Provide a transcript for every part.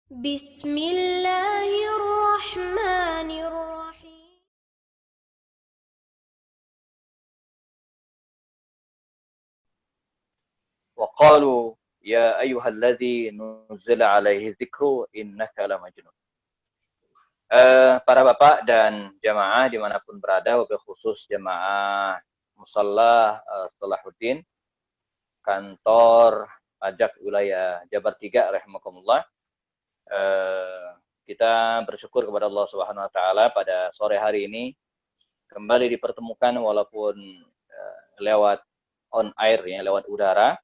Bismillahirrahmanirrahim. وقالوا يا أيها الذي نزل عليه الذكر إنك لمجنون. Para bapak dan jamaah dimanapun berada, wabil khusus jamaah Musalla Salahuddin, kantor pajak wilayah Jabar 3, rahimakumullah. Kita bersyukur kepada Allah Subhanahu wa taala pada sore hari ini kembali dipertemukan walaupun lewat on air ya, lewat udara,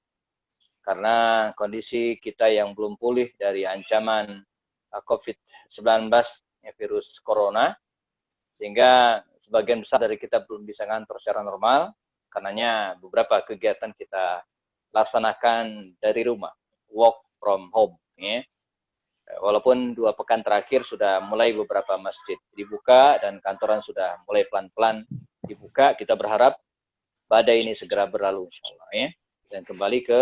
karena kondisi kita yang belum pulih dari ancaman COVID-19, ya, virus corona, sehingga sebagian besar dari kita belum bisa ngantor secara normal, karenanya beberapa kegiatan kita laksanakan dari rumah, work from home, ya. Walaupun 2 pekan terakhir sudah mulai beberapa masjid dibuka dan kantoran sudah mulai pelan-pelan dibuka, kita berharap badai ini segera berlalu insyaallah, ya, dan kembali ke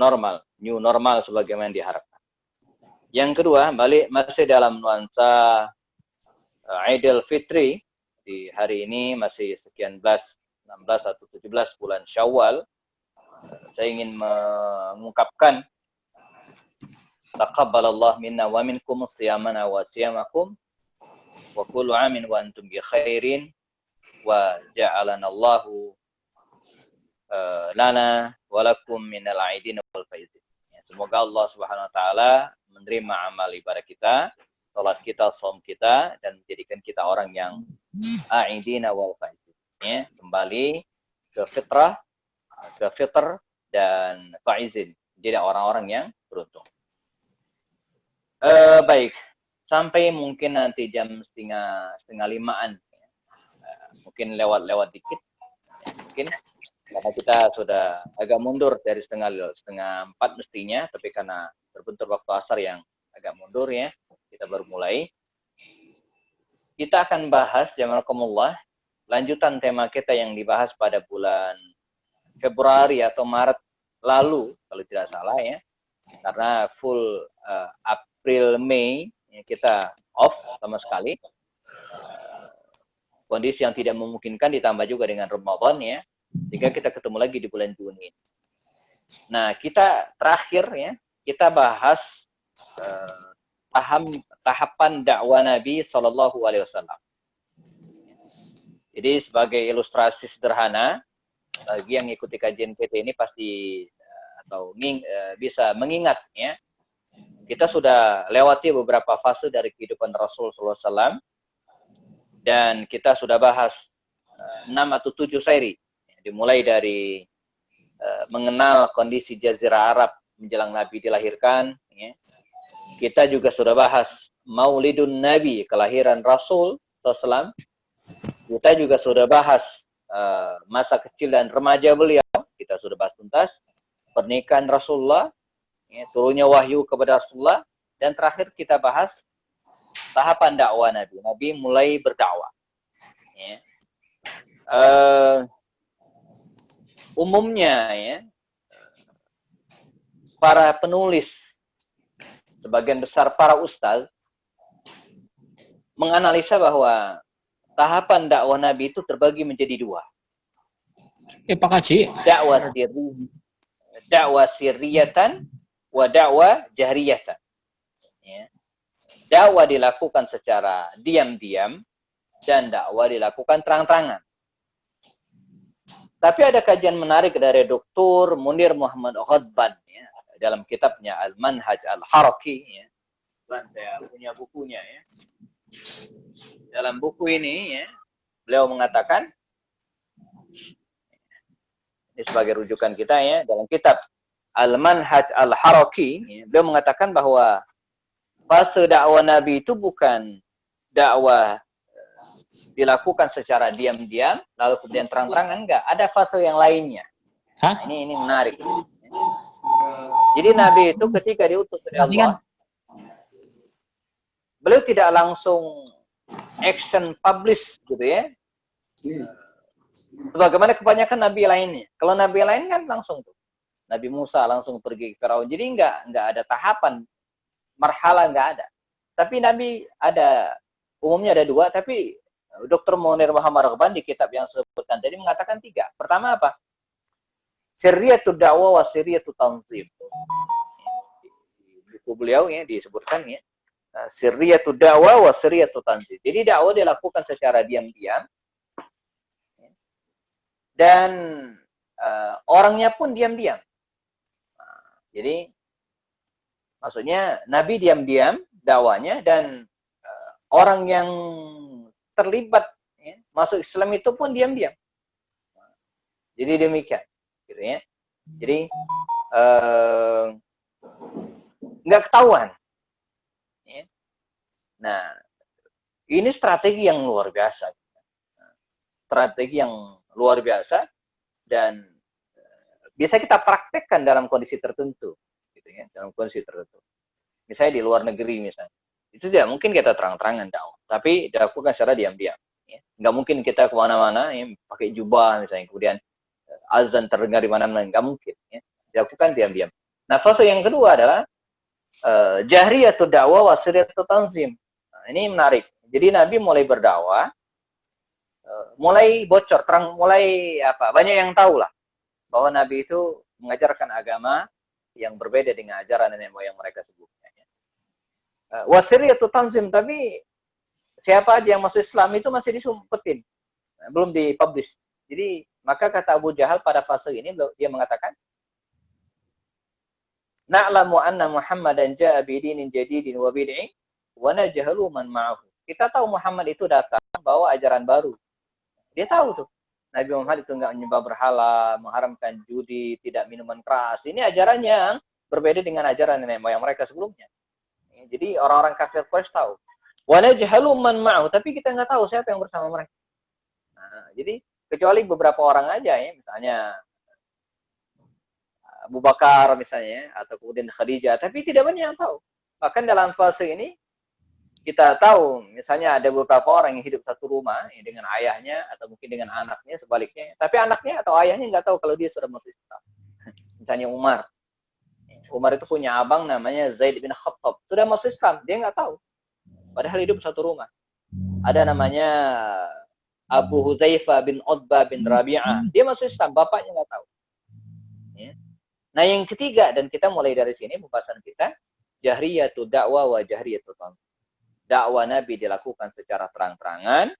normal, new normal sebagaimana diharapkan. Yang kedua, balik masih dalam nuansa Idul Fitri, di hari ini masih sekian belas, 16 atau 17 bulan Syawal. Saya ingin mengungkapkan taqabbalallahu minna wa minkum siyamana wa siyamakum wa kullu amin wa antum bi khairin wa ja'alanallahu lana walakum minal aidin wal faizin. Semoga Allah Subhanahu wa taala menerima amal ibadah kita, salat kita, shaum kita, dan menjadikan kita orang yang aidin wal faizin. Ya, kembali ke fitrah, ke fitr dan faizin. Jadi orang-orang yang beruntung. Baik, sampai mungkin nanti jam setengah limaan, mungkin lewat dikit, mungkin karena kita sudah agak mundur dari setengah 4 mestinya, tapi karena terbentur waktu asar yang agak mundur ya, kita baru mulai. Kita akan bahas, jamakumullah, lanjutan tema kita yang dibahas pada bulan Februari atau Maret lalu, kalau tidak salah ya, karena full April, Mei ya, kita off sama sekali. Kondisi yang tidak memungkinkan ditambah juga dengan Ramadan ya, sehingga kita ketemu lagi di bulan Juni. Nah, kita terakhir ya, kita bahas tahapan dakwah Nabi Shallallahu Alaihi Wasallam. Jadi sebagai ilustrasi sederhana, bagi yang mengikuti kajian PT ini pasti atau bisa mengingat ya, kita sudah lewati beberapa fase dari kehidupan Rasul Sallallahu Alaihi Wasallam, dan kita sudah bahas 6 atau 7 seri. Dimulai dari mengenal kondisi Jazirah Arab menjelang Nabi dilahirkan. Ya. Kita juga sudah bahas Maulidun Nabi, kelahiran Rasul SAW. Kita juga sudah bahas masa kecil dan remaja beliau. Kita sudah bahas tuntas. Pernikahan Rasulullah, ya, turunnya wahyu kepada Rasulullah. Dan terakhir kita bahas tahapan dakwah Nabi. Nabi mulai berdakwah. Ya. Umumnya ya, para penulis, sebagian besar para ustaz, menganalisa bahwa tahapan dakwah Nabi itu terbagi menjadi 2. Pak Haji. Dakwah sirriyatan wa dakwah jahriyatan. Ya. Dakwah dilakukan secara diam-diam dan dakwah dilakukan terang-terangan. Tapi ada kajian menarik dari Dr. Munir Muhammad Ghadban ya, dalam kitabnya Al-Manhaj Al-Haraki ya. Saya punya bukunya ya. Dalam buku ini ya, beliau mengatakan, ini sebagai rujukan kita ya, dalam kitab Al-Manhaj Al-Haraki ya, beliau mengatakan bahwa fase dakwah Nabi itu bukan dakwah dilakukan secara diam-diam lalu kemudian terang-terangan, enggak, ada fase yang lainnya. Nah, ini menarik. Jadi Nabi itu ketika diutus oleh Allah, beliau tidak langsung action publish gitu ya. Bagaimana kebanyakan nabi lainnya. Kalau nabi lain kan langsung tuh. Nabi Musa langsung pergi ke Firaun. Jadi enggak ada tahapan marhala nggak ada. Tapi Nabi umumnya ada 2, tapi Dr. Munir Muhammad Raghban di kitab yang sebutkan tadi mengatakan 3. Pertama apa? Sirriyatud da'wah wa sirriyatud tanzim. Di buku beliau ya disebutkan ya. Sirriyatud da'wah wa sirriyatud tanzim. Jadi dakwah dilakukan secara diam-diam. Dan orangnya pun diam-diam. Jadi maksudnya Nabi diam-diam dakwanya, dan orang yang terlibat ya, masuk Islam itu pun diam-diam. Jadi demikian, gitu ya. Jadi nggak ketahuan. Ya. Nah, ini strategi yang luar biasa. Strategi yang luar biasa, dan bisa kita praktekkan dalam kondisi tertentu, gitu ya, dalam kondisi tertentu. Misalnya di luar negeri misalnya, itu tidak mungkin kita terang-terangan dakwah, tapi dilakukan secara diam-diam. Ya. Nggak mungkin kita kemana-mana ya, pakai jubah misalnya, kemudian azan terdengar di mana-mana, nggak mungkin. Ya. Dilakukan diam-diam. Nah, fase yang kedua adalah jahriyatud dakwah wa sirriyatud tanzim. Nah, ini menarik. Jadi Nabi mulai berdakwah, mulai bocor, mulai banyak yang tahu lah bahwa Nabi itu mengajarkan agama yang berbeda dengan ajaran nenek moyang mereka sebelumnya. Wasiriyatut tanzim, tapi siapa aja yang masuk Islam itu masih disumpetin, belum dipublish. Jadi maka kata Abu Jahal pada fase ini dia mengatakan, na'lamu anna Muhammadan ja'a bidinin jadidin wa bid'in wa najhalu man ma'ahu. Kita tahu Muhammad itu datang bawa ajaran baru. Dia tahu tuh. Nabi Muhammad itu enggak menyembah berhala, mengharamkan judi, tidak minuman keras. Ini ajaran yang berbeda dengan ajaran nenek moyang mereka sebelumnya. Jadi orang-orang kafir Quraisy tahu. Wa najhalu man ma'ahu, tapi kita enggak tahu siapa yang bersama mereka. Nah, jadi kecuali beberapa orang aja ya, misalnya Abu Bakar misalnya, atau kemudian Khadijah, tapi tidak banyak yang tahu. Bahkan dalam fase ini kita tahu misalnya ada beberapa orang yang hidup satu rumah ya, dengan ayahnya atau mungkin dengan anaknya, sebaliknya, tapi anaknya atau ayahnya nggak tahu kalau dia sudah masuk Islam. Misalnya Umar itu punya abang namanya Zaid bin Khattab, sudah masuk Islam, dia nggak tahu, padahal hidup satu rumah. Ada namanya Abu Hudzaifah bin Utbah bin Rabi'ah, dia masuk Islam, bapaknya nggak tahu ya. Nah, yang ketiga, dan kita mulai dari sini pembahasan kita, jahriyatud dakwah wa jahriyatud tanzim. Dakwah Nabi dilakukan secara terang-terangan,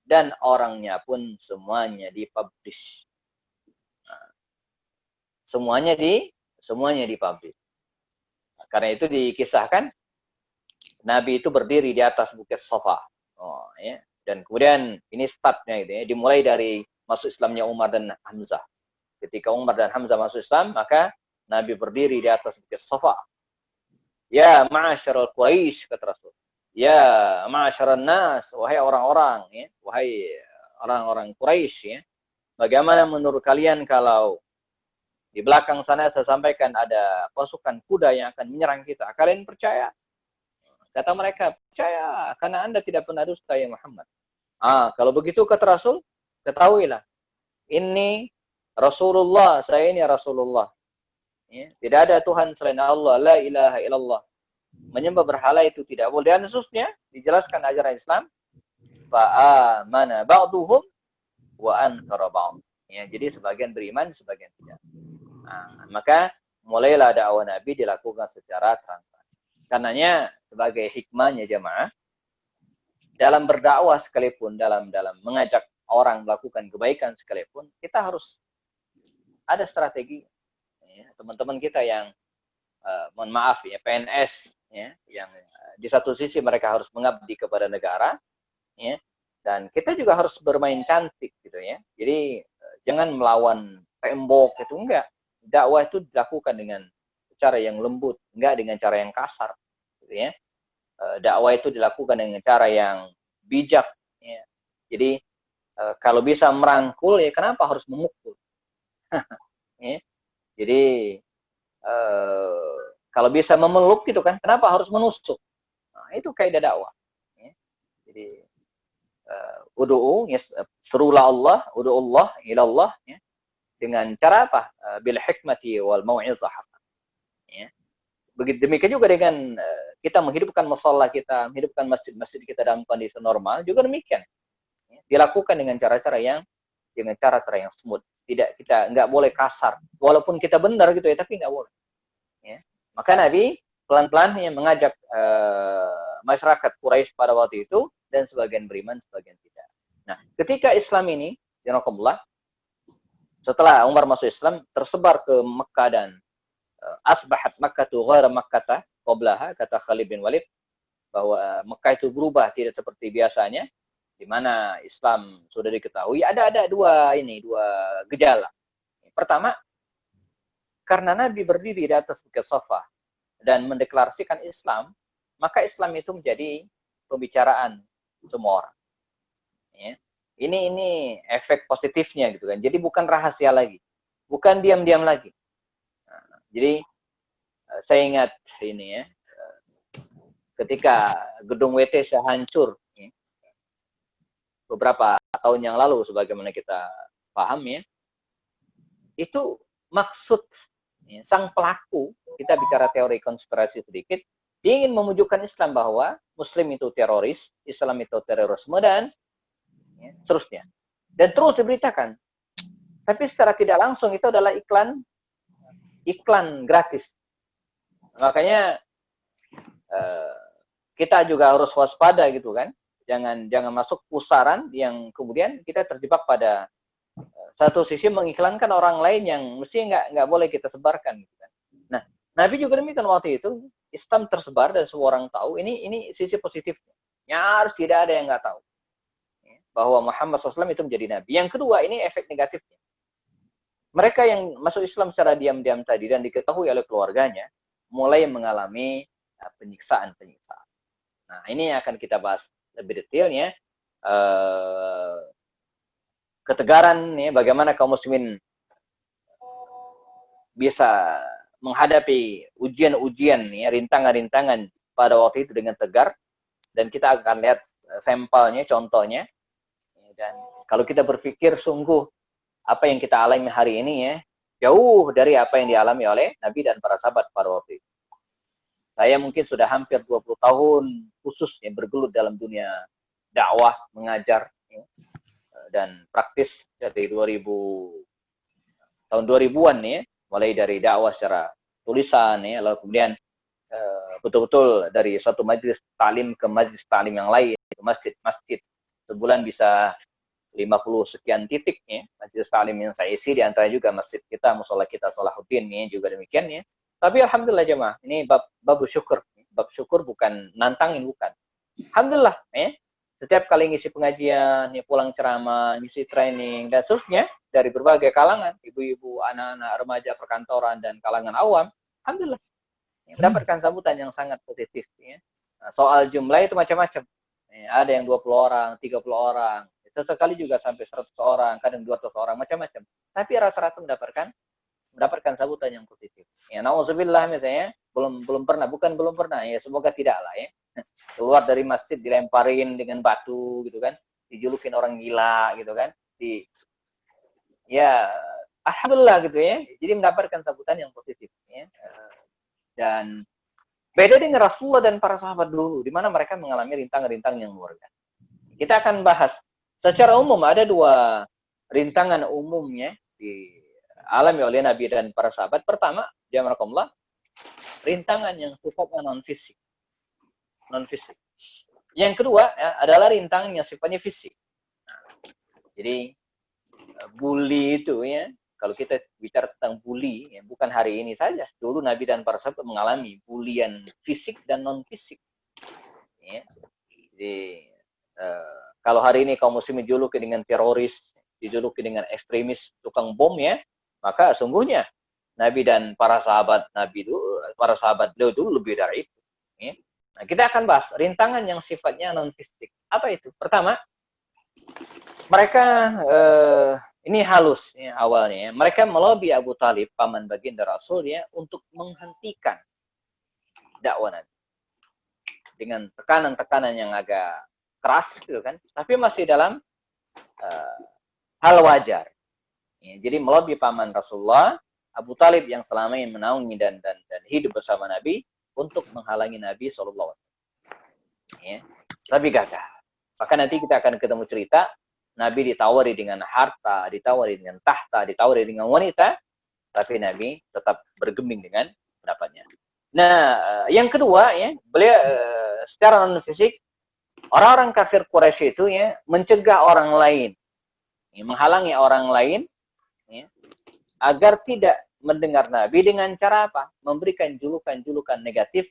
dan orangnya pun semuanya dipublish. Nah, semuanya dipublish. Nah, karena itu dikisahkan Nabi itu berdiri di atas bukit Safa. Ya. Dan kemudian ini startnya gitu ya, dimulai dari masuk Islamnya Umar dan Hamzah. Ketika Umar dan Hamzah masuk Islam, maka Nabi berdiri di atas bukit Safa. Ya ma'asyiral Quraisy, kata Rasul. Ya ma'asyiran nas, wahai orang-orang ya, wahai orang-orang Quraisy ya. Bagaimana menurut kalian kalau di belakang sana saya sampaikan ada pasukan kuda yang akan menyerang kita? Kalian percaya? Kata mereka, percaya, karena Anda tidak pernah dusta ya Muhammad. Kalau begitu kata Rasul, ketahuilah, ini Rasulullah, saya ini Rasulullah. Ya, tidak ada Tuhan selain Allah, la ilaha illallah. Menyembah berhala itu tidak boleh. Dan khususnya dijelaskan ajaran Islam, fa'amana ba'duhum wa ankara ba'd. Ya, jadi sebagian beriman, sebagian tidak. Maka mulailah dakwah Nabi dilakukan secara terang-terangan. Karenanya sebagai hikmahnya jemaah, dalam berdakwah sekalipun, dalam mengajak orang melakukan kebaikan sekalipun, kita harus ada strategi. Ya, teman-teman kita yang mohon maaf ya, PNS ya, yang di satu sisi mereka harus mengabdi kepada negara ya, dan kita juga harus bermain cantik gitu ya. Jadi jangan melawan tembok, itu enggak. Dakwah itu dilakukan dengan cara yang lembut, enggak dengan cara yang kasar gitu ya. Dakwah itu dilakukan dengan cara yang bijak ya. Jadi kalau bisa merangkul ya kenapa harus memukul? Ya. Jadi kalau bisa memeluk gitu kan, kenapa harus menusuk? Nah, itu kaidah dakwah. Ya. Jadi serulah Allah, ud'ullah ilallah ya. Dengan cara apa? Bil hikmati wal mau'izah hasanah. Ya. Begitu demikian juga dengan kita menghidupkan musholla kita, menghidupkan masjid-masjid kita dalam kondisi normal, juga demikian. Dilakukan dengan cara-cara yang smooth. Kita nggak boleh kasar. Walaupun kita benar gitu ya, tapi nggak boleh. Ya. Maka Nabi pelan-pelan mengajak masyarakat Quraisy pada waktu itu, dan sebagian beriman, sebagian tidak. Nah, ketika Islam ini, janakumullah, setelah Umar masuk Islam, tersebar ke Mekah dan asbahat Makkah tu ghaira Makkah qablaha, kata Khalid bin Walid, bahwa Mekah itu berubah tidak seperti biasanya, di mana Islam sudah diketahui. Ada dua gejala. Pertama, karena Nabi berdiri di atas bukit Safa dan mendeklarasikan Islam, maka Islam itu menjadi pembicaraan semua orang. Ya. Ini efek positifnya gitu kan. Jadi bukan rahasia lagi, bukan diam-diam lagi. Nah, jadi saya ingat ini ya, ketika gedung WTC hancur ya, beberapa tahun yang lalu, sebagaimana kita paham ya, itu maksud ya, sang pelaku, kita bicara teori konspirasi sedikit, dia ingin memujukkan Islam bahwa Muslim itu teroris, Islam itu terorisme, dan ya, seterusnya. Dan terus diberitakan. Tapi secara tidak langsung itu adalah iklan gratis. Makanya kita juga harus waspada gitu kan. Jangan masuk pusaran yang kemudian kita terjebak pada satu sisi mengiklankan orang lain yang mesti nggak boleh kita sebarkan gitu kan. Nah, Nabi juga demikian waktu itu, Islam tersebar dan semua orang tahu. Ini sisi positifnya. Nyaris tidak ada yang nggak tahu bahwa Muhammad SAW itu menjadi Nabi. Yang kedua, ini efek negatifnya. Mereka yang masuk Islam secara diam-diam tadi dan diketahui oleh keluarganya, mulai mengalami penyiksaan-penyiksaan. Nah, ini akan kita bahas lebih detailnya. Ketegaran, ya, bagaimana kaum muslimin bisa menghadapi ujian-ujian, ya, rintangan-rintangan pada waktu itu dengan tegar. Dan kita akan lihat sampelnya, contohnya. Dan kalau kita berpikir sungguh apa yang kita alami hari ini ya, jauh dari apa yang dialami oleh Nabi dan para sahabat pada waktu itu. Saya mungkin sudah hampir 20 tahun khusus yang bergelut dalam dunia dakwah, mengajar, ya, dan praktis dari tahun 2000-an ya, mulai dari dakwah secara tulisan ya, lalu kemudian betul-betul dari suatu majelis taklim ke majelis taklim yang lain, masjid-masjid, sebulan bisa 50 sekian titik ya, majelis taklim yang saya isi, di antara juga masjid kita, mushola kita Salahuddin ya, juga demikian ya. Tapi alhamdulillah jemaah, ini bab syukur. Bab syukur bukan nantangin, bukan. Alhamdulillah ya. Setiap kali ngisi pengajian, ya, pulang ceramah, ngisi training dan seterusnya dari berbagai kalangan, ibu-ibu, anak-anak, remaja, perkantoran dan kalangan awam, alhamdulillah ya, mendapatkan sambutan yang sangat positif ya. Nah, soal jumlah itu macam-macam. Ya, ada yang 20 orang, 30 orang, sesekali juga sampai 100 orang, kadang 200 orang, macam-macam. Tapi rata-rata mendapatkan sambutan yang positif. Ya, nauzubillah misalnya, belum pernah, ya semoga tidak lah ya. Keluar dari masjid dilemparin dengan batu gitu kan, dijulukin orang gila gitu kan. Ya, alhamdulillah gitu ya. Jadi mendapatkan sambutan yang positif ya. Dan beda dengan Rasulullah dan para sahabat dulu, di mana mereka mengalami rintangan-rintangan yang luar biasa. Kita akan bahas secara umum, ada dua rintangan umumnya dialami oleh Nabi dan para sahabat. Pertama, jamaah, rintangan yang sifatnya non-fisik. Yang kedua ya, adalah rintangan yang sifatnya fisik. Nah, jadi bully itu ya, kalau kita bicara tentang bully, ya, bukan hari ini saja. Dulu Nabi dan para sahabat mengalami bulian fisik dan non-fisik. Ya. Jadi kalau hari ini kaum muslimin dijuluki dengan teroris, dijuluki dengan ekstremis, tukang bom ya, maka sungguhnya Nabi dan para sahabat beliau dulu lebih dari itu. Ya. Nah, kita akan bahas rintangan yang sifatnya non-fisik. Apa itu? Pertama, mereka ini halus ya, awalnya. Mereka melobi Abu Talib, paman baginda Rasul ya, untuk menghentikan dakwah Nabi dengan tekanan-tekanan yang agak keras gitu kan, tapi masih dalam hal wajar. Ya, jadi melobi paman Rasulullah, Abu Talib yang selama ini menaungi dan hidup bersama Nabi, untuk menghalangi Nabi SAW. Ya, tapi gagal. Maka nanti kita akan ketemu cerita Nabi ditawari dengan harta, ditawari dengan tahta, ditawari dengan wanita, tapi Nabi tetap bergeming dengan pendapatnya. Nah, yang kedua ya, beliau secara non fisik orang-orang kafir Quraisy itu ya mencegah orang lain, ya, menghalangi orang lain ya, agar tidak mendengar Nabi dengan cara apa? Memberikan julukan-julukan negatif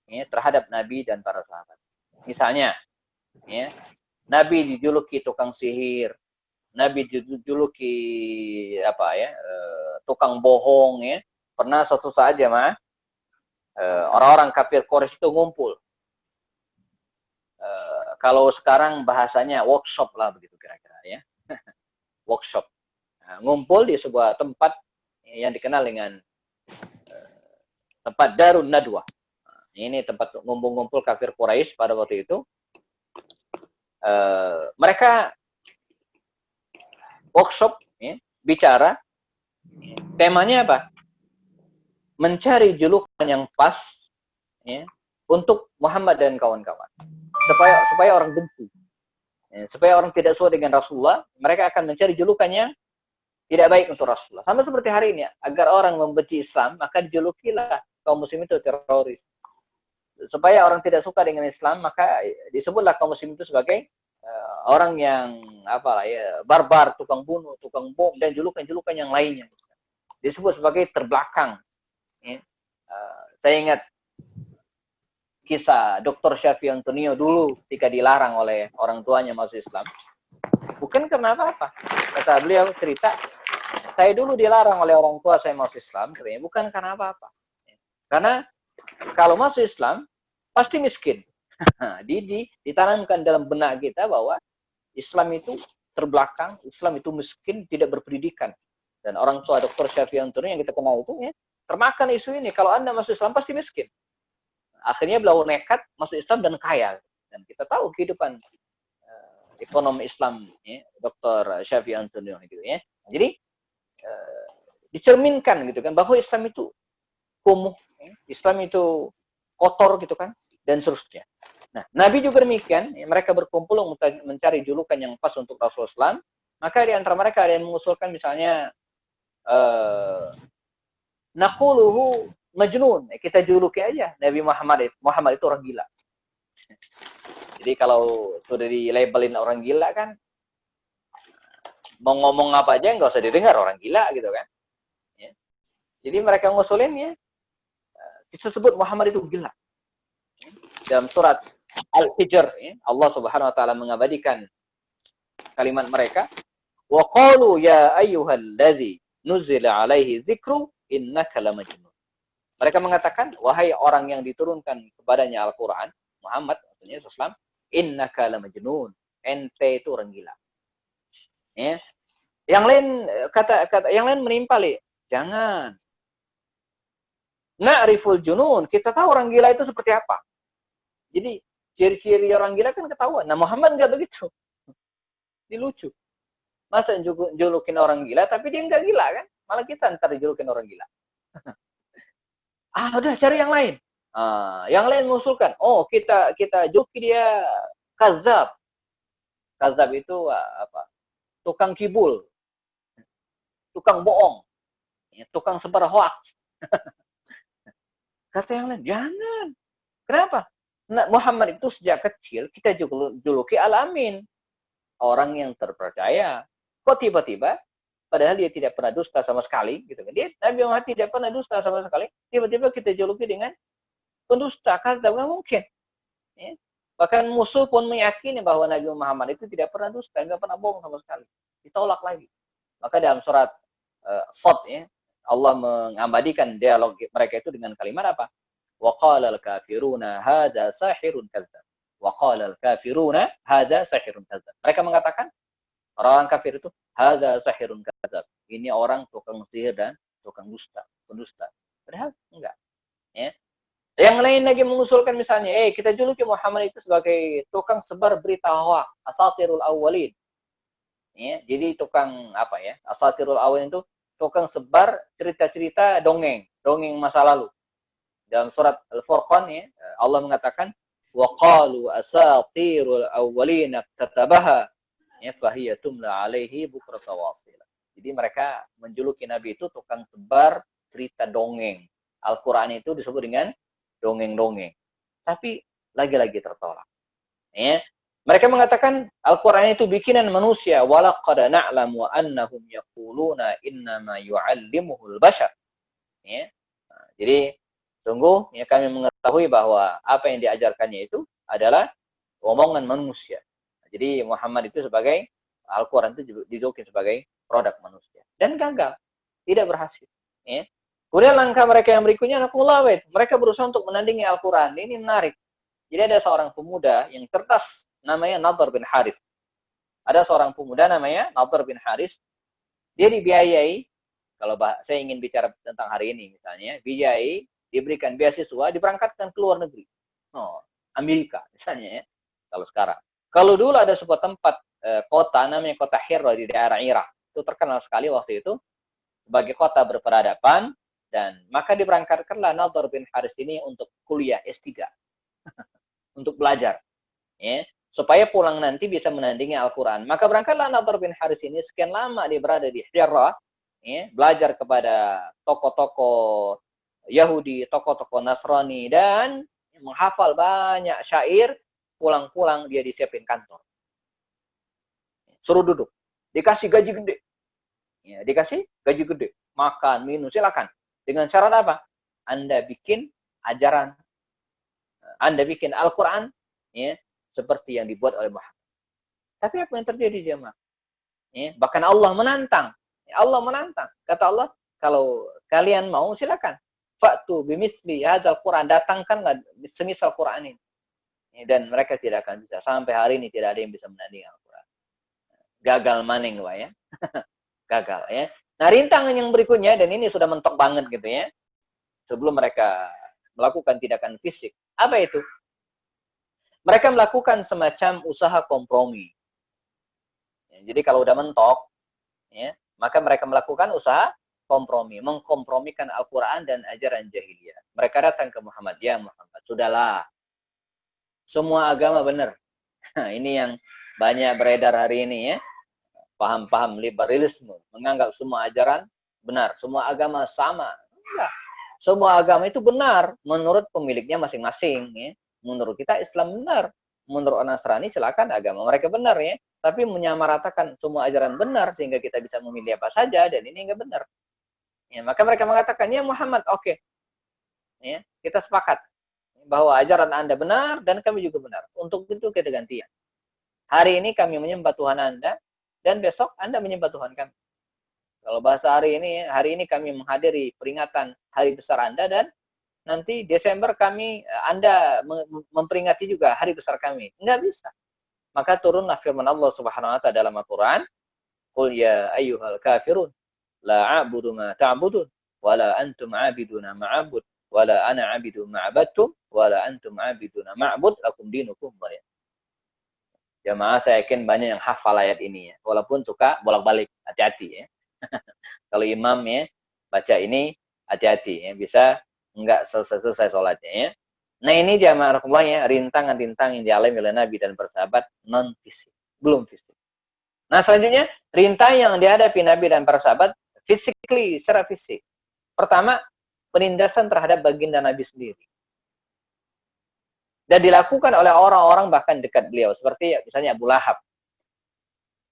ya, terhadap Nabi dan para sahabat. Misalnya, ya, Nabi dijuluki tukang sihir, Nabi dijuluki apa ya, tukang bohong ya. Pernah suatu saat jemaah orang-orang kafir Quraisy itu ngumpul. Kalau sekarang bahasanya workshop lah begitu kira-kira ya. Workshop. Nah, ngumpul di sebuah tempat yang dikenal dengan tempat Darun Nadwa. Ini tempat ngumpul-ngumpul kafir Quraisy pada waktu itu. Mereka workshop ya, bicara. Temanya apa? Mencari julukan yang pas ya, untuk Muhammad dan kawan-kawan. Supaya orang benci. Ya, supaya orang tidak suka dengan Rasulullah, mereka akan mencari julukan yang tidak baik untuk Rasulullah. Sama seperti hari ini, agar orang membenci Islam, maka dijulukilah kaum muslim itu teroris. Supaya orang tidak suka dengan Islam, maka disebutlah kaum muslim itu sebagai orang yang apalah ya, barbar, tukang bunuh, tukang bom, dan julukan-julukan yang lainnya. Disebut sebagai terbelakang. Ya. Saya ingat kisah Dr. Syafi Antonio dulu ketika dilarang oleh orang tuanya masuk Islam. Bukan karena apa-apa. Kata beliau cerita, saya dulu dilarang oleh orang tua saya masuk Islam, katanya, bukan karena apa-apa. Karena kalau masuk Islam, pasti miskin. Ditanamkan dalam benak kita bahwa Islam itu terbelakang, Islam itu miskin, tidak berpendidikan. Dan orang tua Dr. Syafi Antonio yang kita kenal itu ya, termakan isu ini. Kalau Anda masuk Islam, pasti miskin. Akhirnya beliau nekat masuk Islam dan kaya. Dan kita tahu kehidupan ekonomi Islam ya, Dr. Syafi Antonio gitu ya. Jadi dicerminkan gitu kan bahwa Islam itu kumuh, ya, Islam itu kotor gitu kan, dan seterusnya. Nah, Nabi juga demikian, ya, mereka berkumpul untuk mencari julukan yang pas untuk Rasulullah SAW. Maka di antara mereka ada yang mengusulkan misalnya naquluhu majnun, kita juluki aja Nabi Muhammad itu orang gila. Jadi kalau sudah di-labelin orang gila kan, mau ngomong apa aja nggak usah didengar, orang gila gitu kan. Ya. Jadi mereka ngusulin ya, disebut Muhammad itu gila. Dalam surat Al-Hijr, ya, Allah Subhanahu Wa Taala mengabadikan kalimat mereka. Wa qalu ya ayyuhalladzi nuzila alaihi dzikru innaka lamajnun. Mereka mengatakan, wahai orang yang diturunkan kepadanya Al-Quran, Muhammad, maksudnya Islam, innaka lamajnun, ente itu orang gila. Ya. Yang lain kata yang lain menimpali, jangan. Na'riful junun, kita tahu orang gila itu seperti apa. Jadi ciri-ciri orang gila kan ketahuan. Nah Muhammad nggak begitu. Ini lucu. Masa julukin orang gila, tapi dia nggak gila kan? Malah kita ntar dijulukin orang gila. Udah cari yang lain. Yang lain mengusulkan, kita juluki dia kazab. Kazab itu apa? Tukang kibul, tukang bohong, ya, tukang sebar hoax. Kata yang lain, jangan. Kenapa? Nah, Muhammad itu sejak kecil kita juluki Al-Amin, orang yang terpercaya. Kok tiba-tiba padahal dia tidak pernah dusta sama sekali gitu kan. Dia Nabi Muhammad tidak pernah dusta sama sekali, tiba-tiba kita juluki dengan pendusta, kadzab, nggak mungkin. Ya. Bahkan musuh pun meyakini bahwa Nabi Muhammad itu tidak pernah dusta, nggak pernah bohong sama sekali. Ditolak lagi. Maka dalam surat Sad ya, Allah mengabadikan dialog mereka itu dengan kalimat apa? Wa qala al-kafiruna hadza sahirun kadzdzab. Wa qala al-kafiruna hadza sahirun kadzdzab. Mereka mengatakan, orang kafir itu hadza sahirun kadzdzab. Ini orang tukang sihir dan tukang pendusta. Padahal enggak. Ya. Yang lain lagi mengusulkan misalnya, kita juluki Muhammad itu sebagai tukang sebar berita hoax, asatirul awwalin. Ya, jadi tukang apa ya? Asatirul awwalin itu tukang sebar cerita-cerita dongeng masa lalu. dalam surat Al-Furqan ya, Allah mengatakan wa qalu asatirul awwalin katabaha ya fahiya tumla alaihi bukrata wasila. Jadi mereka menjuluki Nabi itu tukang sebar cerita dongeng. Al-Qur'an itu disebut dengan dongeng-dongeng. Tapi lagi-lagi tertolak. Ya. Mereka mengatakan Al-Qur'an itu bikinan manusia, walaqad na'lamu annahum yaquluna innama yu'allimuhul bashar. Ya. Nah, jadi sungguh ya kami mengetahui bahwa apa yang diajarkannya itu adalah omongan manusia. Jadi Muhammad itu sebagai Al-Quran itu dijuluki sebagai produk manusia dan gagal, tidak berhasil. Ya. Kemudian langkah mereka yang berikutnya mereka berusaha untuk menandingi Al-Quran. Ini menarik. Jadi ada seorang pemuda yang cerdas namanya Nadhr bin Harith. Ada seorang pemuda namanya Nadhr bin Harith. Dia dibiayai, kalau saya ingin bicara tentang hari ini misalnya, biayai, diberikan beasiswa, diberangkatkan ke luar negeri. Oh, Amerika misalnya ya, kalau sekarang. Kalau dulu ada sebuah tempat kota namanya kota Hira di daerah Irak. Itu terkenal sekali waktu itu sebagai kota berperadaban, dan maka diberangkatkanlah Nadhr bin Harith ini untuk kuliah S3. Untuk belajar. Ya, supaya pulang nanti bisa menandingi Al-Quran. Maka berangkatlah Nadhr bin Harith ini, sekian lama dia berada di Hira, ya, belajar kepada tokoh-tokoh Yahudi, tokoh-tokoh Nasrani, dan menghafal banyak syair. Pulang-pulang dia disiapin kantor. Suruh duduk. Dikasih gaji gede. Ya, dikasih gaji gede. Makan, minum, silakan. Dengan syarat apa? Anda bikin ajaran. Anda bikin Al-Quran ya, seperti yang dibuat oleh Muhammad. Tapi apa yang terjadi jemaah? Ya, bahkan Allah menantang. Ya, Allah menantang. Kata Allah, kalau kalian mau silakan. Fa'tu bimithli hadzal Quran, datangkanlah semisal Quran ini. Ya, dan mereka tidak akan bisa. Sampai hari ini tidak ada yang bisa menandingi Al-Quran. Gagal maning wah ya. Gagal ya. Nah, rintangan yang berikutnya, dan ini sudah mentok banget gitu ya. Sebelum mereka melakukan tindakan fisik. Apa itu? Mereka melakukan semacam usaha kompromi. Ya, jadi kalau udah mentok, ya, maka mereka melakukan usaha kompromi, mengkompromikan Al-Quran dan ajaran jahiliyah. Mereka datang ke Muhammad, ya Muhammad, sudahlah, semua agama benar. Ini yang banyak beredar hari ini ya, paham-paham liberalisme, menganggap semua ajaran benar, semua agama sama. Enggak. Semua agama itu benar menurut pemiliknya masing-masing. Ya. Menurut kita Islam benar, menurut Nasrani silakan agama mereka benar ya. Tapi menyamaratakan semua ajaran benar sehingga kita bisa memilih apa saja, dan ini enggak benar. Ya, maka mereka mengatakan, ya Muhammad, oke. Ya, kita sepakat bahwa ajaran Anda benar dan kami juga benar. Untuk itu kita gantian. Hari ini kami menyembah Tuhan Anda dan besok Anda menyembah Tuhan kami. Kalau bahasa hari ini kami menghadiri peringatan hari besar Anda, dan nanti Desember Anda memperingati juga hari besar kami. Enggak bisa. Maka turunlah firman Allah Subhanahu wa taala dalam Al-Qur'an, "Qul ya ayyuhal kafirun la a'budu ma ta'budun wa la antum 'abiduna ma 'abud wa la ana 'abidu ma 'abadtum wa la antum 'abiduna ma'bud lakum dinukum waliya." Jamaah, saya yakin banyak yang hafal ayat ini ya, walaupun suka bolak-balik, hati-hati ya. Kalau imam ya baca ini hati-hati ya, bisa enggak selesai sholatnya ya. Nah, ini jamaah rahimakumullah ya, rintangan-rintangan yang dialami oleh Nabi dan para sahabat non fisik, belum fisik. Nah, selanjutnya rintangan yang dihadapi Nabi dan para sahabat physically, secara fisik. Pertama, penindasan terhadap baginda Nabi sendiri. Dan dilakukan oleh orang-orang bahkan dekat beliau, seperti misalnya Abu Lahab.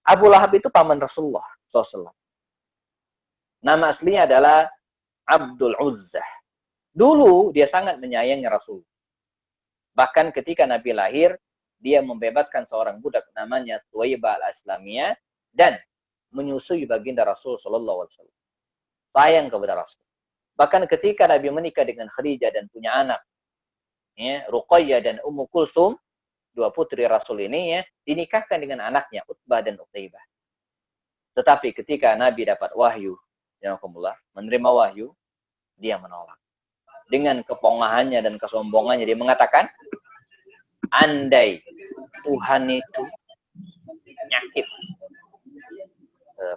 Abu Lahab itu paman Rasulullah SAW. Nama aslinya adalah Abdul Uzzah. Dulu dia sangat menyayangi Rasul. Bahkan ketika Nabi lahir, dia membebaskan seorang budak namanya Thuwaibah al-Islamiyah dan menyusui baginda Rasul sallallahu alaihi wasallam. Sayang kepada Rasul. Bahkan ketika Nabi menikah dengan Khadijah dan punya anak, ya, Ruqayyah dan Ummu Kulsum, dua putri Rasul ini ya, dinikahkan dengan anaknya Utbah dan Utaibah. Tetapi ketika Nabi dapat wahyu, menerima wahyu, dia menolak. Dengan kepongahannya dan kesombongannya dia mengatakan, andai Tuhan itu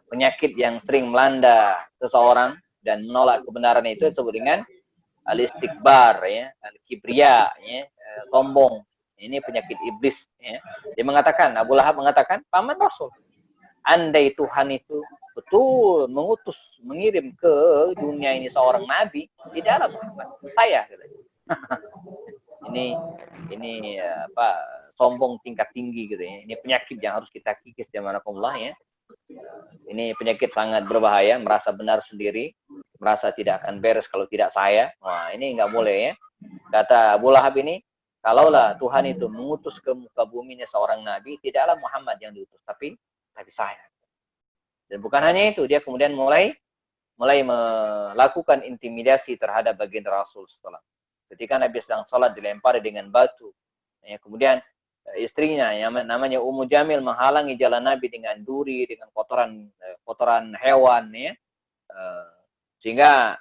penyakit yang sering melanda seseorang dan menolak kebenaran itu disebut dengan al-istikbar, ya, al-kibriya, ya, sombong. Ini penyakit iblis. Ya. Dia mengatakan, Abu Lahab mengatakan, paman Rasul, andai Tuhan itu betul mengirim ke dunia ini seorang nabi, tidaklah Muhammad, saya. ini apa, sombong tingkat tinggi gitu ya. Ini penyakit yang harus kita kikis jamanakumullah ya. Ini penyakit sangat berbahaya, merasa benar sendiri, merasa tidak akan beres kalau tidak saya. Wah, ini nggak boleh ya. Kata Abu Lahab ini, kalaulah Tuhan itu mengutus ke muka buminya seorang nabi, tidaklah Muhammad yang diutus, tapi saya. Dan bukan hanya itu, dia kemudian mulai melakukan intimidasi terhadap baginda Rasul SAW. Ketika Nabi sedang sholat dilempari dengan batu, ya, kemudian istrinya yang namanya Ummu Jamil menghalangi jalan Nabi dengan duri, dengan kotoran hewan, ya, sehingga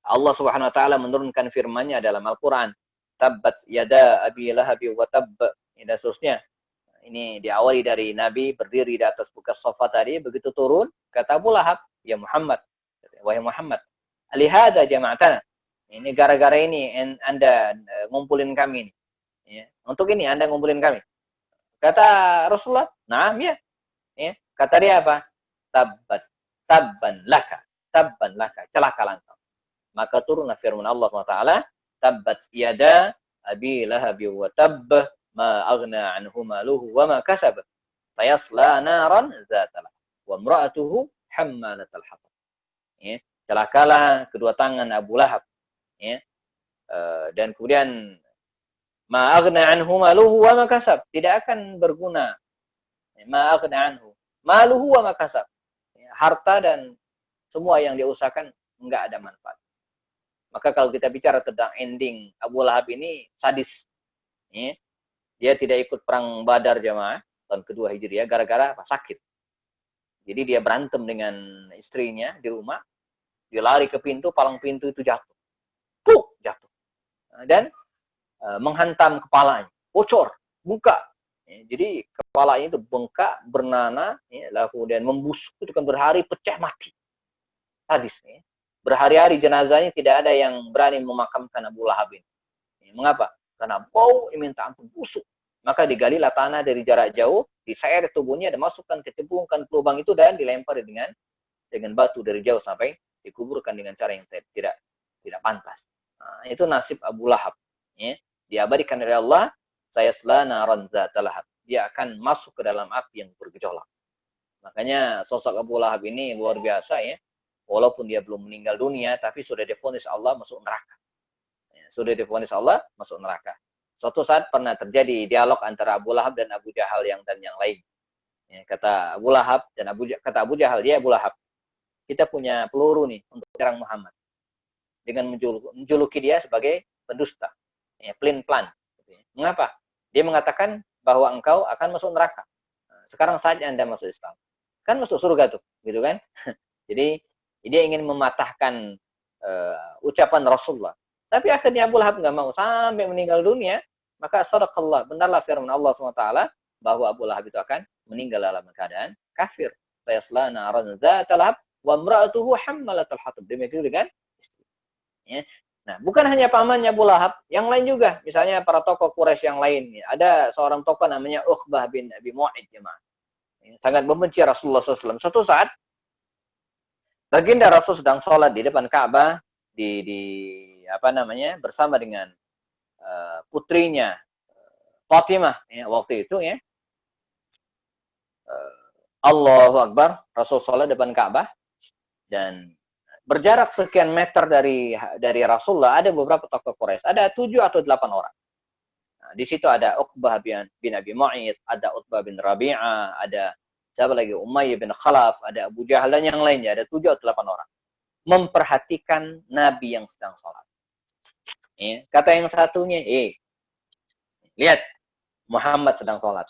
Allah Subhanahu Wa Taala menurunkan firman-Nya dalam Al-Quran, Tabbat yada abi lahabi wa tabb, dan seterusnya. Ini diawali dari Nabi berdiri di atas bekas sofa tadi, begitu turun, kata Abu Lahab, ya Muhammad, wahai Muhammad, alihada jama'atana, ini gara-gara ini Anda ngumpulin kami. Ya. Untuk ini Anda ngumpulin kami. Kata Rasulullah, naam ya. Ya. Kata dia apa? Tabban laka, celakalah engkau. Maka turunlah firman Allah SWT, tabbat yada abi lahabi wa tabb, ma aghna anhu maluhu wa ma kasab, sayasla naran zatalah, wa imra'atuhu hammalatal hatab. Ya. Celakalah kedua tangan Abu Lahab. Ya. Dan kemudian ma aghna anhu maluhu wa ma kasab, tidak akan berguna. Ma aghna anhu maluhu wa ma kasab, harta dan semua yang dia usahakan enggak ada manfaat. Maka kalau kita bicara tentang ending Abu Lahab ini sadis, ya, dia tidak ikut perang Badar jamaah tahun kedua Hijriah gara-gara sakit. Jadi dia berantem dengan istrinya di rumah, dia lari ke pintu, palang pintu itu jatuh. Jatuh. Dan menghantam kepalanya, bocor, buka. Ya, jadi kepalanya itu bengkak, bernanah, ya, lalu kemudian membusuk, itu kan berhari pecah mati. Sadis. Ya. Berhari-hari jenazahnya tidak ada yang berani memakamkan Abu Lahab ini. Ya, mengapa? Karena bau minta ampun, busuk. Maka digalilah tanah dari jarak jauh, diseret tubuhnya dan masukkan, kecebungkan ke lubang itu dan dilempar dengan batu dari jauh sampai dikuburkan dengan cara yang tidak pantas. Nah, itu nasib Abu Lahab. Ya. Diabadikan oleh Allah, sayasla naran zatal lahab. Dia akan masuk ke dalam api yang bergejolak. Makanya sosok Abu Lahab ini luar biasa ya. Walaupun dia belum meninggal dunia, tapi sudah divonis Allah masuk neraka. Ya, sudah divonis Allah masuk neraka. Suatu saat pernah terjadi dialog antara Abu Lahab dan Abu Jahal dan yang lain. Ya, kata Abu Lahab dan kata Abu Jahal, dia Abu Lahab, kita punya peluru nih untuk menyerang Muhammad. Dengan menjuluki dia sebagai pendusta. Ya, pelin-pelan. Mengapa? Dia mengatakan bahwa engkau akan masuk neraka. Sekarang saja Anda masuk Islam. Kan masuk surga tuh, gitu kan? Jadi dia ingin mematahkan ucapan Rasulullah. Tapi akhirnya Abu Lahab nggak mau sampai meninggal dunia. Maka sadaqallah, benarlah firman Allah SWT bahwa Abu Lahab itu akan meninggal dalam keadaan kafir. Fayasla naran zatal lahab wa imra'atuhu hammalatal hatab. Demikian dengan istri. Ya. Nah, bukan hanya pamannya Abu Lahab, yang lain juga. Misalnya para tokoh Quraisy yang lain. Ada seorang tokoh namanya Uqbah bin Abi Mu'ayth. Sangat membenci Rasulullah SAW. Suatu saat, baginda Rasul sedang sholat di depan Ka'bah, bersama dengan putrinya Fatimah. Ya, waktu itu ya. Allahu Akbar, Rasul sholat depan Ka'bah. Dan berjarak sekian meter dari Rasulullah ada beberapa tokoh Quraisy, ada 7 atau 8 orang. Nah, di situ ada Uqbah bin Abi Mu'ayth, ada Utbah bin Rabi'ah, ada siapa lagi, Umayyah bin Khalaf, ada Abu Jahal dan yang lainnya, ada 7 atau 8 orang. Memperhatikan Nabi yang sedang sholat. Kata yang satunya, lihat Muhammad sedang sholat.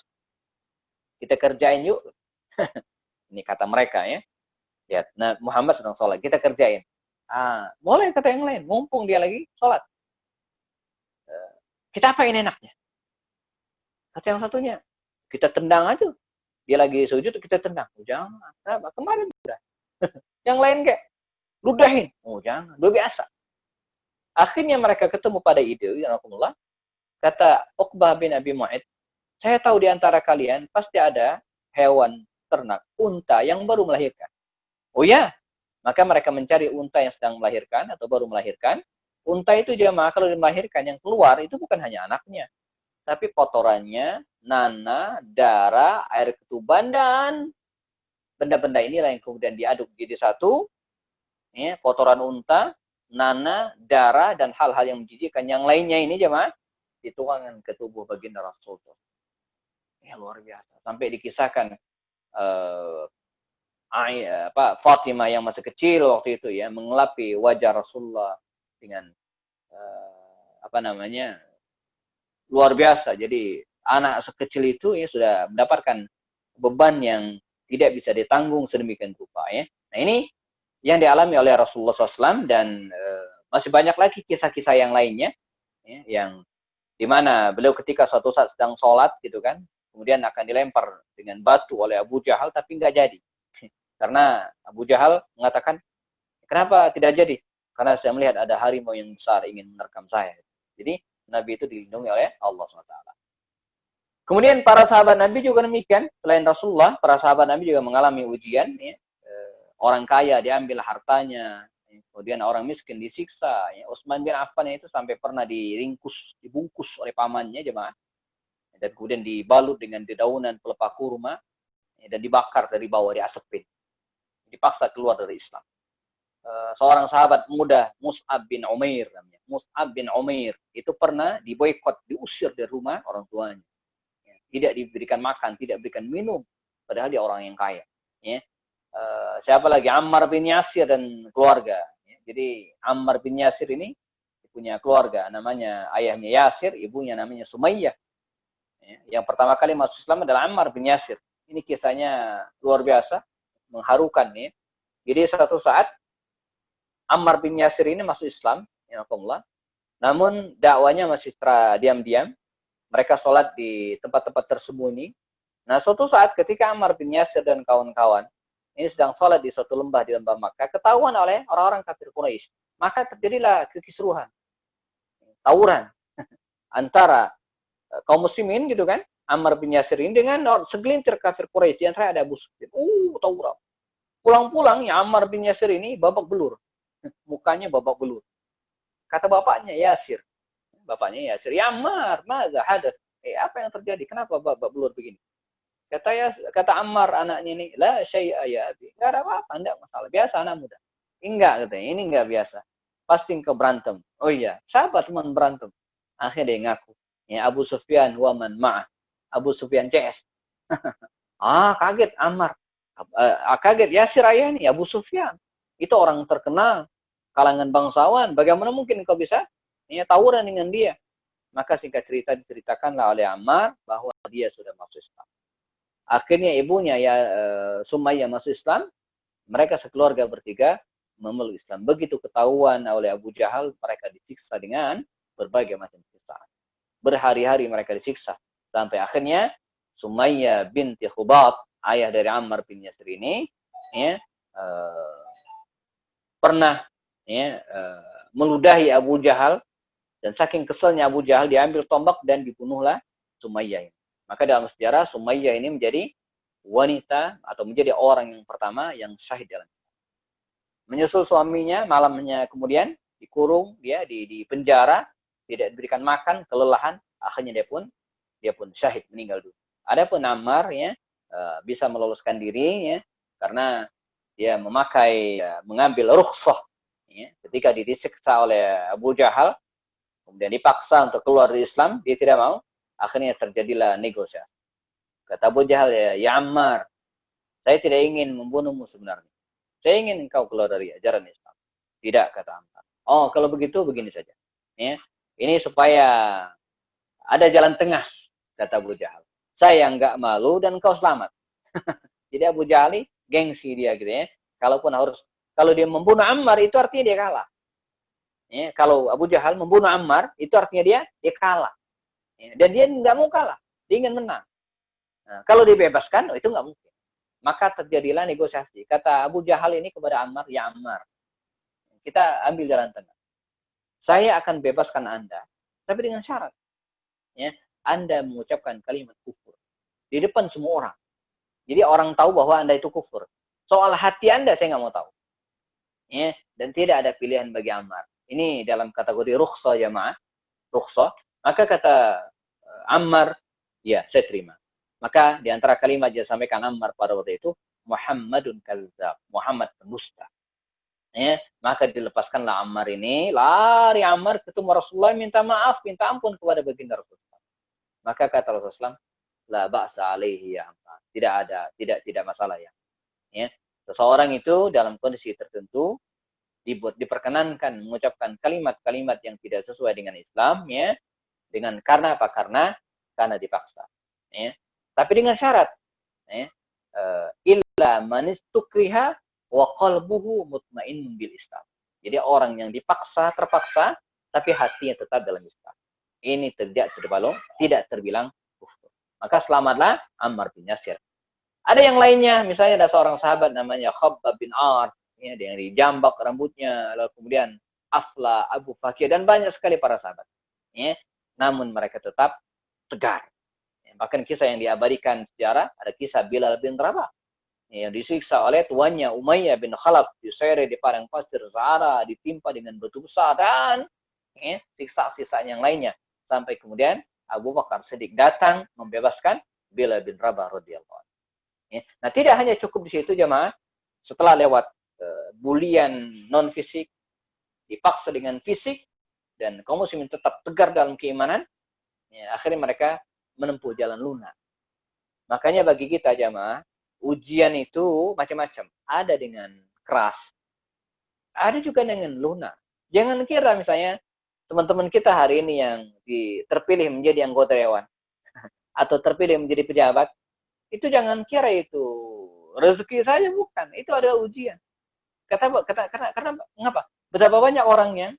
Kita kerjain yuk. Ini kata mereka ya. Lihat, nah Muhammad sedang sholat, kita kerjain. Boleh kata yang lain, mumpung dia lagi sholat. Kita apain enaknya? Kata yang satunya, kita tendang aja. Dia lagi sujud, kita tendang. Jangan, kemarin udah. Yang lain kayak, ludahin. Jangan, udah biasa. Akhirnya mereka ketemu pada ide, ya Allah. Kata Uqbah bin Abi Mu'ayth, saya tahu di antara kalian pasti ada hewan ternak, unta yang baru melahirkan. Oh ya, maka mereka mencari unta yang sedang melahirkan atau baru melahirkan. Unta itu jemaah kalau melahirkan yang keluar itu bukan hanya anaknya, tapi kotorannya, nanah, darah, air ketuban, dan benda-benda inilah yang kemudian diaduk jadi satu. Ya, kotoran unta, nanah, darah, dan hal-hal yang menjijikkan yang lainnya ini jemaah dituangkan ke tubuh baginda Rasulullah. Ya luar biasa. Sampai dikisahkan Fatimah yang masih kecil waktu itu ya mengelapi wajah Rasulullah dengan luar biasa. Jadi anak sekecil itu ya sudah mendapatkan beban yang tidak bisa ditanggung sedemikian rupa ya. Nah ini yang dialami oleh Rasulullah SAW dan masih banyak lagi kisah-kisah yang lainnya ya, yang dimana beliau ketika suatu saat sedang sholat gitu kan, kemudian akan dilempar dengan batu oleh Abu Jahal tapi nggak jadi. Karena Abu Jahal mengatakan, kenapa tidak jadi? Karena saya melihat ada harimau yang besar ingin menerkam saya. Jadi Nabi itu dilindungi oleh Allah SWT. Kemudian para sahabat Nabi juga demikian. Selain Rasulullah, para sahabat Nabi juga mengalami ujian. Ya. Orang kaya diambil hartanya. Kemudian orang miskin disiksa. Ya. Utsman bin Affan itu sampai pernah dibungkus oleh pamannya jemaah. Dan kemudian dibalut dengan dedaunan pelepah kurma. Dan dibakar dari bawah, diasepin. Dipaksa keluar dari Islam. Seorang sahabat muda, Mus'ab bin Umair namanya. Mus'ab bin Umair itu pernah diboikot, diusir dari rumah orang tuanya. Tidak diberikan makan, tidak diberikan minum, padahal dia orang yang kaya. Ya. Siapa lagi? Ammar bin Yasir dan keluarga. Ya. Jadi Ammar bin Yasir ini punya keluarga, namanya ayahnya Yasir, ibunya namanya Sumayyah. Ya. Yang pertama kali masuk Islam adalah Ammar bin Yasir. Ini kisahnya luar biasa, mengharukan. Ya. Jadi suatu saat Ammar bin Yasir ini masuk Islam, ya Allah. Namun dakwanya masih diam-diam. Mereka sholat di tempat-tempat tersembunyi. Nah, suatu saat ketika Ammar bin Yasir dan kawan-kawan ini sedang sholat di suatu lembah di lembah Makkah, ketahuan oleh orang-orang kafir Quraisy. Maka terjadilah kekisruhan, tawuran antara kaum muslimin gitu kan, Ammar bin Yasir ini dengan segelintir kafir Quraisy. Di antara ada Abu Sufyan. Tawuran. Pulang-pulang ya Ammar bin Yasir ini babak belur. Mukanya babak belur. Kata bapaknya Yasir. Bapaknya Yasir, ya Ammar, maza hadas. Apa yang terjadi? Kenapa babak belur begini? Kata Ammar anaknya ini, la syai'a ya abi. Enggak ada apa-apa, enggak masalah. Biasa anak muda. Enggak katanya, ini enggak biasa. Pasti engkau berantem. Oh iya, siapa teman berantem? Akhirnya dia ngaku. Ya Abu Sufyan wa man ma'ah. Abu Sufyan CS. Kaget Ammar. Kaget Yasir ayah nih, Abu Sufyan. Itu orang terkenal, kalangan bangsawan. Bagaimana mungkin kau bisa tawuran dengan dia? Maka singkat cerita diceritakanlah oleh Ammar bahwa dia sudah masuk Islam. Akhirnya ibunya Sumayyah masuk Islam. Mereka sekeluarga bertiga memeluk Islam. Begitu ketahuan oleh Abu Jahal, mereka disiksa dengan berbagai macam siksaan. Berhari-hari mereka disiksa. Sampai akhirnya Sumayyah binti Khubat, ayah dari Ammar bin Yasir ini, pernah meludahi Abu Jahal, dan saking keselnya Abu Jahal diambil tombak dan dibunuhlah Sumayyah ini. Maka dalam sejarah Sumayyah ini menjadi wanita atau menjadi orang yang pertama yang syahid dalam Islam. Menyusul suaminya, malamnya kemudian dikurung, dia di penjara, tidak diberikan makan, kelelahan, akhirnya dia pun syahid, meninggal dunia. Adapun Ammar bisa meloloskan diri karena dia mengambil rukhsah ketika disiksa oleh Abu Jahal, kemudian dipaksa untuk keluar dari Islam, dia tidak mau. Akhirnya terjadilah negosiasi. Kata Abu Jahal, ya Ammar, saya tidak ingin membunuhmu sebenarnya. Saya ingin engkau keluar dari ajaran Islam. Tidak, kata Ammar. Kalau begitu, begini saja. Ini supaya ada jalan tengah, kata Abu Jahal. Saya enggak malu dan engkau selamat. Jadi Abu Jahal gengsi dia gitu ya. Kalau dia membunuh Ammar, itu artinya dia kalah. Kalau Abu Jahal membunuh Ammar, itu artinya dia kalah. Dan dia nggak mau kalah, dia ingin menang. Nah, kalau dibebaskan, itu nggak mungkin. Maka terjadilah negosiasi. Kata Abu Jahal ini kepada Ammar, ya Ammar, kita ambil jalan tengah. saya akan bebaskan Anda, tapi dengan syarat, ya, Anda mengucapkan kalimat kufur di depan semua orang. Jadi orang tahu bahwa Anda itu kufur. Soal hati Anda saya nggak mau tahu. Ya, dan tidak ada pilihan bagi Ammar. Ini dalam kategori rukhsah jamaah, rukhsah. Maka kata Ammar, ya saya terima. Maka di antara kalimat yang disampaikan Ammar pada waktu itu, Muhammadun kadzab, Muhammad pendusta. Ya, maka dilepaskanlah Ammar ini, lari Ammar ketemu Rasulullah, minta maaf, minta ampun kepada baginda Rasulullah. Maka kata Rasulullah, la ba'sa alaihi ya Ammar. Tidak masalah ya. Ya. Seseorang itu dalam kondisi tertentu diperkenankan mengucapkan kalimat-kalimat yang tidak sesuai dengan Islam, ya, dengan karena apa? Karena dipaksa, ya. Tapi dengan syarat, ya, illa man istukriha wa qalbuhu mutmainnun bil Islam. Jadi orang yang terpaksa, tapi hatinya tetap dalam Islam. Ini tidak terbilang kufur. Maka selamatlah Ammar bin Yasir. Ada yang lainnya, misalnya ada seorang sahabat namanya Khabbab bin Ard, ya, yang dijambak rambutnya, lalu kemudian Afla, Abu Fakir, dan banyak sekali para sahabat. Ya. Namun mereka tetap tegar. Ya, bahkan kisah yang diabadikan sejarah, ada kisah Bilal bin Rabah, ya, yang disiksa oleh tuannya Umayyah bin Khalaf, diseret di padang pasir Sahara, ditimpa dengan batu besar, dan ya, siksa-siksa yang lainnya. Sampai kemudian Abu Bakar Siddiq datang membebaskan Bilal bin Rabah radhiyallahu anhu. Ya. Nah, tidak hanya cukup di situ jemaah. Setelah lewat bulian non fisik, dipaksa dengan fisik, dan kaum muslimin tetap tegar dalam keimanan, ya, akhirnya mereka menempuh jalan lunak. Makanya bagi kita jemaah, ujian itu macam-macam. Ada dengan keras, ada juga dengan lunak. Jangan kira misalnya teman-teman kita hari ini yang terpilih menjadi anggota dewan atau terpilih menjadi pejabat, itu jangan kira itu rezeki saja, bukan. Itu ada ujian. Karena mengapa? Betapa banyak orang yang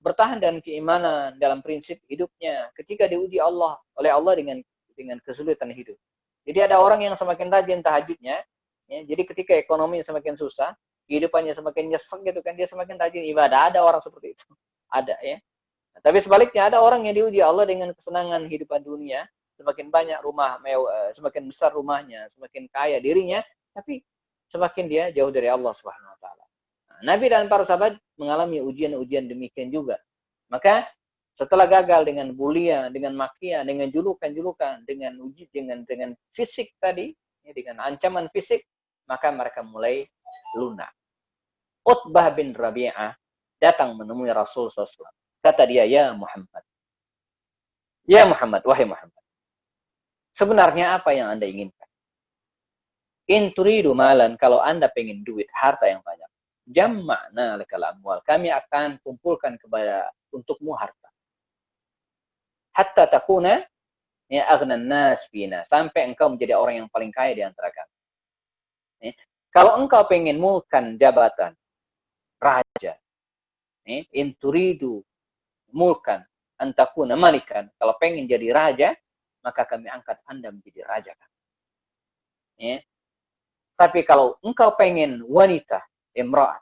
bertahan dan keimanan dalam prinsip hidupnya ketika diuji oleh Allah dengan kesulitan hidup. Jadi ada orang yang semakin rajin tahajudnya, ya, jadi ketika ekonomi semakin susah, kehidupannya semakin nyesek gitu kan, dia semakin rajin ibadah. Ada orang seperti itu. Ada, ya. Nah, tapi sebaliknya ada orang yang diuji Allah dengan kesenangan hidupan dunia, semakin banyak rumah mewah, semakin besar rumahnya, semakin kaya dirinya, tapi semakin dia jauh dari Allah Subhanahu wa taala. Nah, Nabi dan para sahabat mengalami ujian-ujian demikian juga. Maka setelah gagal dengan bulian, dengan makian, dengan julukan-julukan, dengan fisik tadi, ya, dengan ancaman fisik, maka mereka mulai lunak. Utbah bin Rabi'ah datang menemui Rasul SAW. Kata dia, ya Muhammad, wahai Muhammad, sebenarnya apa yang Anda inginkan? In turidu malan, kalau Anda pengen duit, harta yang banyak, jamma'na lakal amwal, kami akan kumpulkan untukmu harta. Hatta takuna ya aghnan nas fina, sampai engkau menjadi orang yang paling kaya di antara kami. Ya. Kalau engkau pengen mulkan jabatan raja, in turidu mulkan antakuna malikan, kalau pengen jadi raja, maka kami angkat Anda menjadi raja. Ya. Tapi kalau engkau pengen wanita, imra'at,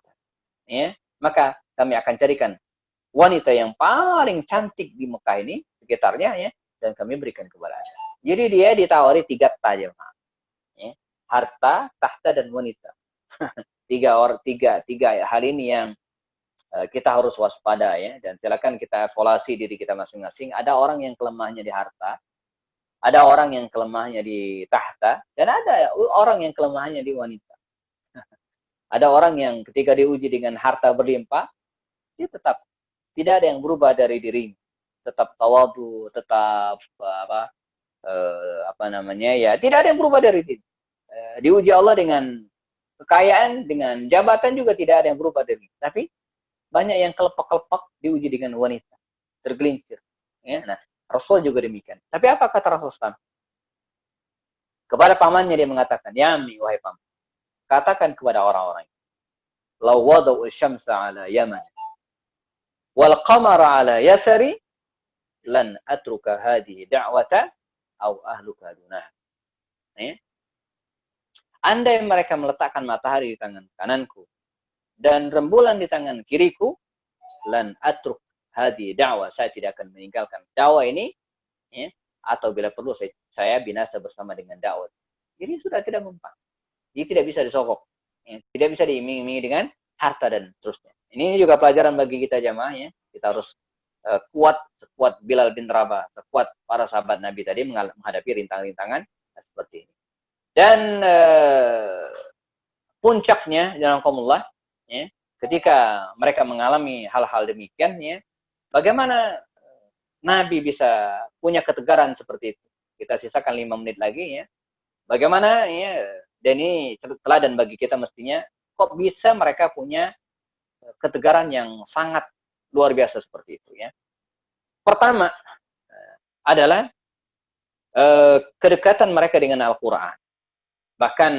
ya, maka kami akan carikan wanita yang paling cantik di Mekah ini, sekitarnya, ya, dan kami berikan kepada Anda. Jadi dia ditawari 3 tajam. Ya. Harta, tahta, dan wanita. tiga hal ini yang kita harus waspada, ya, dan silakan kita evaluasi diri kita masing-masing. Ada orang yang kelemahannya di harta, ada orang yang kelemahannya di tahta, dan ada orang yang kelemahannya di wanita. Ada orang yang ketika diuji dengan harta berlimpah, dia tetap tidak ada yang berubah dari dirinya, tetap tawadu, tetap tidak ada yang berubah dari diri. Diuji Allah dengan kekayaan, dengan jabatan juga tidak ada yang berubah dari diri. Tapi banyak yang kelepak-kelepak diuji dengan wanita, tergelincir. Ya, nah, Rasul juga demikian. Tapi apa kata Rasul? Kepada pamannya dia mengatakan, ya ammi, wahai paman, katakan kepada orang-orang, law wada'u syamsa ala yaman wal qamara ala yasari lan atruka hadhihi da'wata aw ahluka dunah. Ya. Andai mereka meletakkan matahari di tangan kananku dan rembulan di tangan kiriku, lan atruk hadi dakwah, saya tidak akan meninggalkan dakwah ini, ya, atau bila perlu saya binasa bersama dengan dakwah. Jadi sudah tidak mempan. Jadi tidak bisa disokok, ya, tidak bisa diiming-imingi dengan harta dan seterusnya. Ini juga pelajaran bagi kita jamaah, ya. Kita harus kuat sekuat Bilal bin Rabah, sekuat para sahabat Nabi tadi menghadapi rintangan-rintangan seperti ini. Dan puncaknya, jazakumullah, ya, ketika mereka mengalami hal-hal demikian, ya, bagaimana Nabi bisa punya ketegaran seperti itu? Kita sisakan 5 menit lagi, ya. Bagaimana, ya, dan ini teladan bagi kita mestinya, kok bisa mereka punya ketegaran yang sangat luar biasa seperti itu, ya. Pertama adalah kedekatan mereka dengan Al-Quran. Bahkan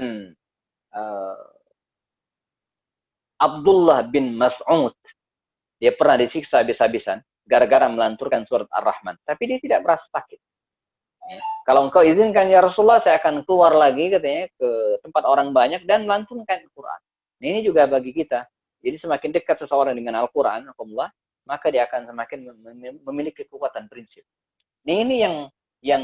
Abdullah bin Mas'ud, dia pernah disiksa habis-habisan gara-gara melanturkan surat Ar-Rahman. Tapi dia tidak merasa sakit. Ya. Kalau engkau izinkan ya Rasulullah, saya akan keluar lagi katanya ke tempat orang banyak dan melantunkan Al-Quran. Ini juga bagi kita. Jadi semakin dekat seseorang dengan Al-Quran, maka dia akan semakin memiliki kekuatan prinsip. Ini yang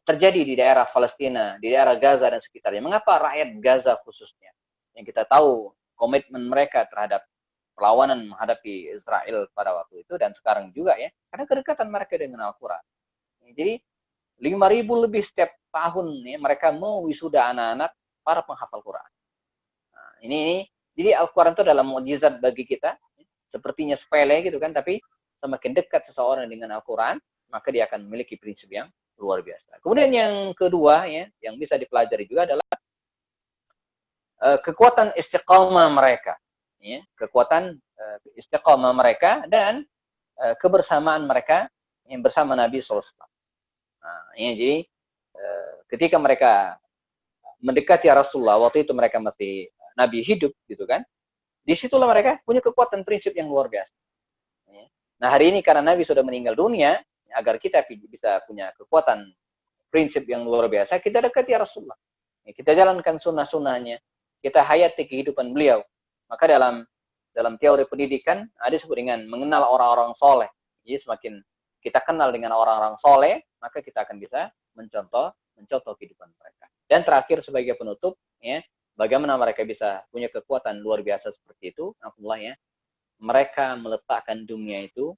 terjadi di daerah Palestina, di daerah Gaza dan sekitarnya. Mengapa rakyat Gaza khususnya, yang kita tahu komitmen mereka terhadap perlawanan menghadapi Israel pada waktu itu dan sekarang juga, ya, karena kedekatan mereka dengan Al-Quran. Jadi 5.000 lebih setiap tahun, ya, mereka mau wisuda anak-anak para penghafal Quran. Nah, ini jadi Al-Quran itu adalah mukjizat bagi kita, sepertinya sepele gitu kan, tapi semakin dekat seseorang dengan Al-Quran, maka dia akan memiliki prinsip yang luar biasa. Kemudian yang kedua, ya, yang bisa dipelajari juga adalah kekuatan istiqamah mereka, ya, kekuatan istiqamah mereka dan kebersamaan mereka yang bersama Nabi SAW. Nah, ya, jadi ketika mereka mendekati Rasulullah, waktu itu mereka masih Nabi hidup, gitu kan? Disitulah mereka punya kekuatan prinsip yang luar biasa. Ya. Nah, hari ini karena Nabi sudah meninggal dunia, agar kita bisa punya kekuatan prinsip yang luar biasa, kita dekati Rasulullah. Ya, kita jalankan sunnah-sunnahnya, kita hayati kehidupan beliau. Maka dalam teori pendidikan ada disebut dengan mengenal orang-orang soleh. Jadi semakin kita kenal dengan orang-orang soleh, maka kita akan bisa mencontoh kehidupan mereka. Dan terakhir sebagai penutup, ya, bagaimana mereka bisa punya kekuatan luar biasa seperti itu? Alhamdulillah, ya, mereka meletakkan dunia itu,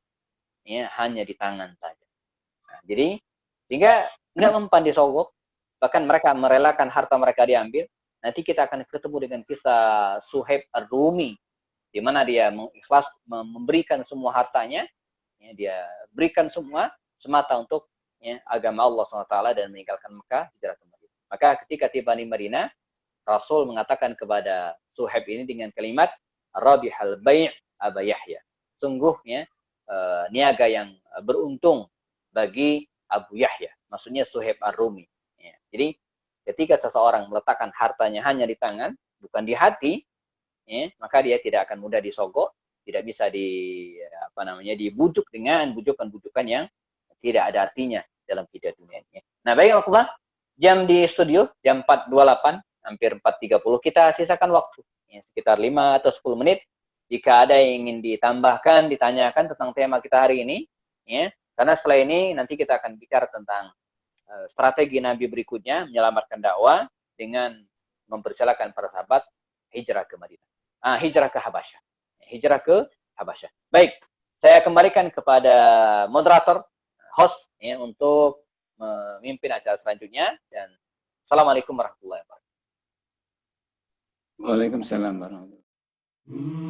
ya, hanya di tangan saja. Nah, jadi sehingga nggak mempan disogok, bahkan mereka merelakan harta mereka diambil. Nanti kita akan ketemu dengan kisah Suhaib Ar-Rumi, di mana dia mengikhlas memberikan semua hartanya, ya, dia berikan semua semata untuk, ya, agama Allah SWT dan meninggalkan Mekah, hijrah ke Madinah. Maka ketika tiba di Madinah, Rasul mengatakan kepada Suhaib ini dengan kalimat Rabihal bai' Aba Yahya. Sungguh, ya, niaga yang beruntung bagi Abu Yahya. Maksudnya Suhaib Ar-Rumi. Ya. Jadi ketika seseorang meletakkan hartanya hanya di tangan, bukan di hati, ya, maka dia tidak akan mudah disogok, tidak bisa dibujuk dengan bujukan-bujukan yang tidak ada artinya dalam hidup dunia ini. Nah, baik Allah, jam di studio jam 4.28, hampir 4.30, kita sisakan waktu, ya, sekitar 5 atau 10 menit. Jika ada yang ingin ditambahkan, ditanyakan tentang tema kita hari ini, ya, karena setelah ini nanti kita akan bicara tentang strategi Nabi berikutnya menyelamatkan dakwah dengan mempersilakan para sahabat hijrah ke Madinah. Hijrah ke Habasyah. Hijrah ke Habasyah. Baik, saya kembalikan kepada moderator, host, ya, untuk memimpin acara selanjutnya. Dan Assalamualaikum warahmatullahi wabarakatuh. Waalaikumsalam warahmatullahi wabarakatuh.